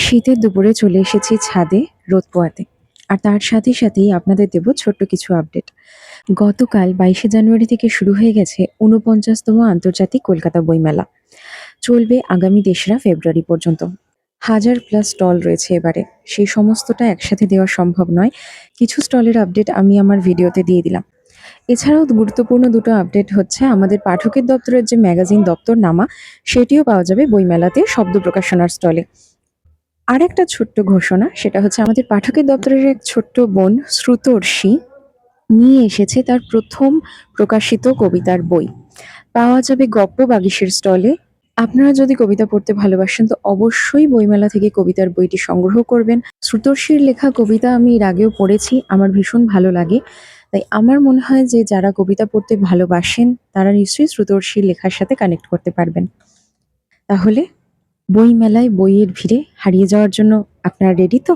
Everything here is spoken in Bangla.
শীতের দুপুরে চলে এসেছি ছাদে রোদ পোয়াতে। আর তার সাথে সাথেই আপনাদের দেব ছোট্ট কিছু আপডেট। গতকাল ২২শে জানুয়ারি থেকে শুরু হয়ে গেছে ৪৯তম আন্তর্জাতিক কলকাতা বইমেলা। চলবে আগামী ৩রা ফেব্রুয়ারি পর্যন্ত। হাজার প্লাস স্টল রয়েছে এবারে। সেই সমস্তটা একসাথে দেওয়া সম্ভব নয়। কিছু স্টলের আপডেট আমি আমার ভিডিওতে দিয়ে দিলাম। এছাড়াও গুরুত্বপূর্ণ দুটো আপডেট হচ্ছে আমাদের পাঠকের দপ্তরের যে ম্যাগাজিন দপ্তর নামা, সেটিও পাওয়া যাবে বইমেলাতে শব্দ প্রকাশনার স্টলে। আরেকটা ছোট্ট ঘোষণা, সেটা হচ্ছে আমাদের পাঠকের দপ্তরের এক ছোট্ট বোন শ্রুতর্ষি নিয়ে এসেছে তার প্রথম প্রকাশিত কবিতার বই। পাওয়া যাবে গপ্প বাগিশের স্টলে। আপনারা যদি কবিতা পড়তে ভালোবাসেন তো অবশ্যই বইমেলা থেকে কবিতার বইটি সংগ্রহ করবেন। শ্রুতর্ষির লেখা কবিতা আমি এর আগেও পড়েছি, আমার ভীষণ ভালো লাগে। তাই আমার মনে হয় যে যারা কবিতা পড়তে ভালোবাসেন তারা নিশ্চয়ই শ্রুতর্ষির লেখার সাথে কানেক্ট করতে পারবেন। তাহলে বইমেলায় বইয়ের ভিড়ে হারিয়ে যাওয়ার জন্য আপনারা রেডি তো?